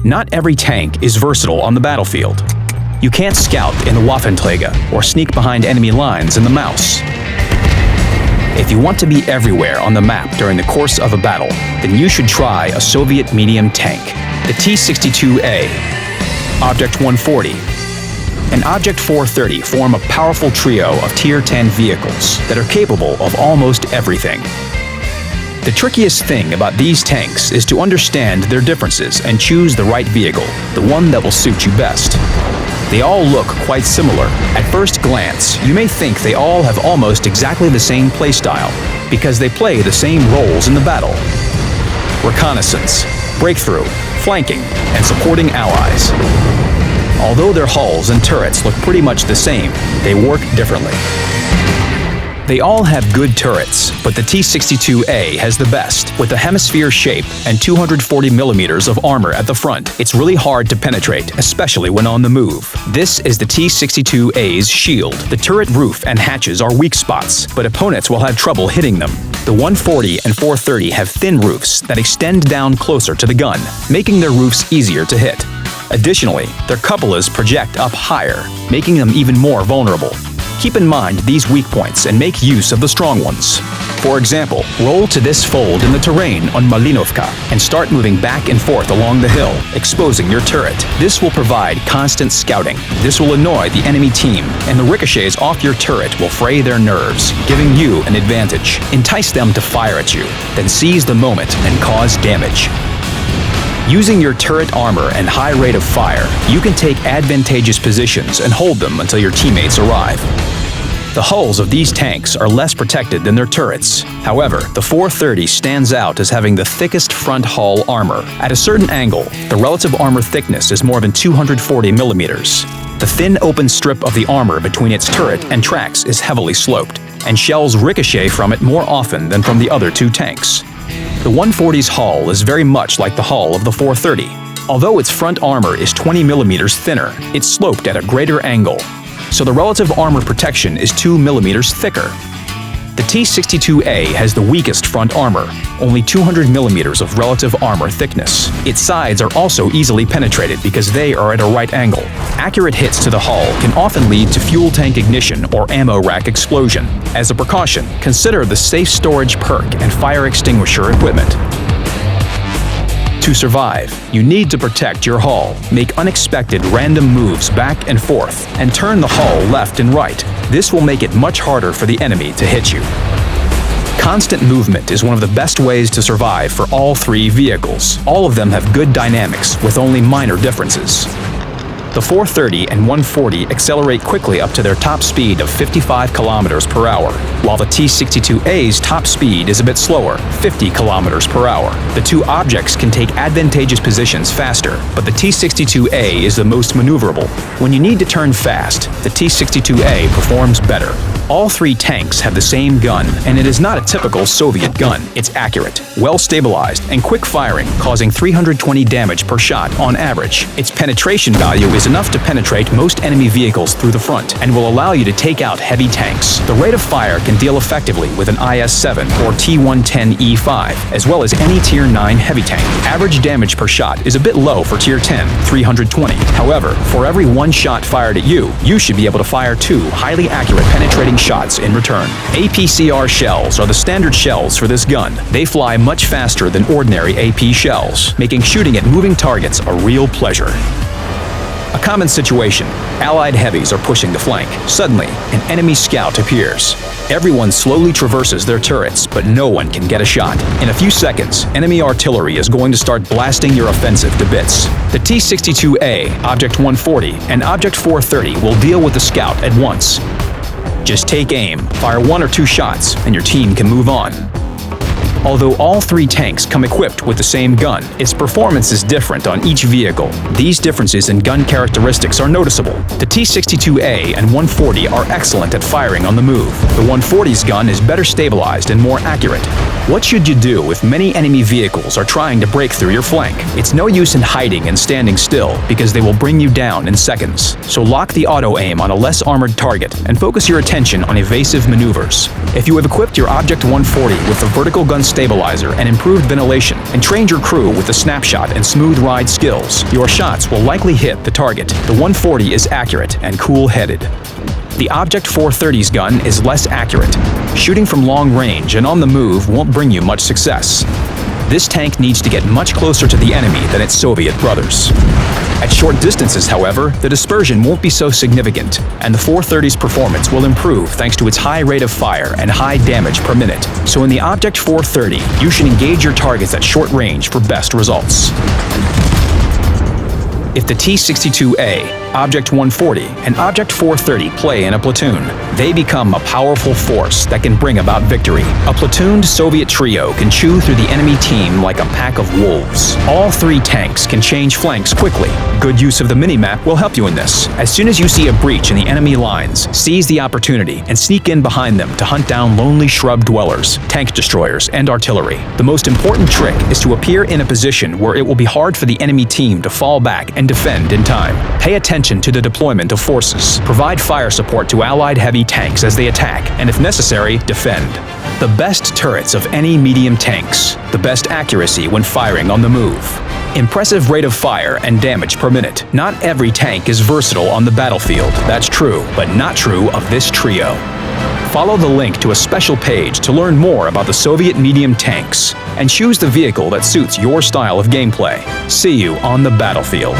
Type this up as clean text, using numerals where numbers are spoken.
Not every tank is versatile on the battlefield. You can't scout in the Waffenträger or sneak behind enemy lines in the Maus. If you want to be everywhere on the map during the course of a battle, then you should try a Soviet medium tank, the T-62A. Object 140 and Object 430 form a powerful trio of Tier 10 vehicles that are capable of almost everything. The trickiest thing about these tanks is to understand their differences and choose the right vehicle, the one that will suit you best. They all look quite similar. At first glance, you may think they all have almost exactly the same playstyle because they play the same roles in the battle: reconnaissance, breakthrough, flanking, and supporting allies. Although their hulls and turrets look pretty much the same, they work differently. They all have good turrets, but the T-62A has the best. With a hemisphere shape and 240 millimeters of armor at the front, it's really hard to penetrate, especially when on the move. This is the T-62A's shield. The turret roof and hatches are weak spots, but opponents will have trouble hitting them. The 140 and 430 have thin roofs that extend down closer to the gun, making their roofs easier to hit. Additionally, their cupolas project up higher, making them even more vulnerable. Keep in mind these weak points and make use of the strong ones. For example, roll to this fold in the terrain on Malinovka and start moving back and forth along the hill, exposing your turret. This will provide constant scouting. This will annoy the enemy team, and the ricochets off your turret will fray their nerves, giving you an advantage. Entice them to fire at you, then seize the moment and cause damage. Using your turret armor and high rate of fire, you can take advantageous positions and hold them until your teammates arrive. The hulls of these tanks are less protected than their turrets. However, the 430 stands out as having the thickest front hull armor. At a certain angle, the relative armor thickness is more than 240 millimeters. The thin open strip of the armor between its turret and tracks is heavily sloped, and shells ricochet from it more often than from the other two tanks. The 140's hull is very much like the hull of the 430. Although its front armor is 20 millimeters thinner, it's sloped at a greater angle, so the relative armor protection is 2 millimeters thicker. The T-62A has the weakest front armor, only 200 millimeters of relative armor thickness. Its sides are also easily penetrated because they are at a right angle. Accurate hits to the hull can often lead to fuel tank ignition or ammo rack explosion. As a precaution, consider the safe storage perk and fire extinguisher equipment. To survive, you need to protect your hull, make unexpected random moves back and forth, and turn the hull left and right. This will make it much harder for the enemy to hit you. Constant movement is one of the best ways to survive for all three vehicles. All of them have good dynamics with only minor differences. The 430 and 140 accelerate quickly up to their top speed of 55 kilometers per hour, while the T-62A's top speed is a bit slower, 50 kilometers per hour. The two objects can take advantageous positions faster, but the T-62A is the most maneuverable. When you need to turn fast, the T-62A performs better. All three tanks have the same gun, and it is not a typical Soviet gun. It's accurate, well-stabilized, and quick-firing, causing 320 damage per shot on average. Its penetration value is enough to penetrate most enemy vehicles through the front and will allow you to take out heavy tanks. The rate of fire can deal effectively with an IS-7 or T-110E5, as well as any Tier 9 heavy tank. Average damage per shot is a bit low for Tier 10, 320. However, for every one shot fired at you, you should be able to fire two highly accurate penetrating shots in return. APCR shells are the standard shells for this gun. They fly much faster than ordinary AP shells, making shooting at moving targets a real pleasure. A common situation: Allied heavies are pushing the flank. Suddenly, an enemy scout appears. Everyone slowly traverses their turrets, but no one can get a shot. In a few seconds, enemy artillery is going to start blasting your offensive to bits. The T-62A, Object 140, and Object 430 will deal with the scout at once. Just take aim, fire one or two shots, and your team can move on. Although all three tanks come equipped with the same gun, its performance is different on each vehicle. These differences in gun characteristics are noticeable. The T-62A and 140 are excellent at firing on the move. The 140's gun is better stabilized and more accurate. What should you do if many enemy vehicles are trying to break through your flank? It's no use in hiding and standing still, because they will bring you down in seconds. So lock the auto-aim on a less armored target and focus your attention on evasive maneuvers. If you have equipped your Object 140 with the vertical gun stabilizer and improved ventilation, and trained your crew with the snapshot and smooth ride skills, your shots will likely hit the target. The 140 is accurate and cool-headed. The Object 430's gun is less accurate. Shooting from long range and on the move won't bring you much success. This tank needs to get much closer to the enemy than its Soviet brothers. At short distances, however, the dispersion won't be so significant, and the 430's performance will improve thanks to its high rate of fire and high damage per minute. So in the Object 430, you should engage your targets at short range for best results. If the T-62A, Object 140, and Object 430 play in a platoon, they become a powerful force that can bring about victory. A platooned Soviet trio can chew through the enemy team like a pack of wolves. All three tanks can change flanks quickly. Good use of the minimap will help you in this. As soon as you see a breach in the enemy lines, seize the opportunity and sneak in behind them to hunt down lonely shrub dwellers, tank destroyers, and artillery. The most important trick is to appear in a position where it will be hard for the enemy team to fall back and defend in time. Pay attention to the deployment of forces. Provide fire support to Allied heavy tanks as they attack, and if necessary, defend. The best turrets of any medium tanks. The best accuracy when firing on the move. Impressive rate of fire and damage per minute. Not every tank is versatile on the battlefield. That's true, but not true of this trio. Follow the link to a special page to learn more about the Soviet medium tanks and choose the vehicle that suits your style of gameplay. See you on the battlefield.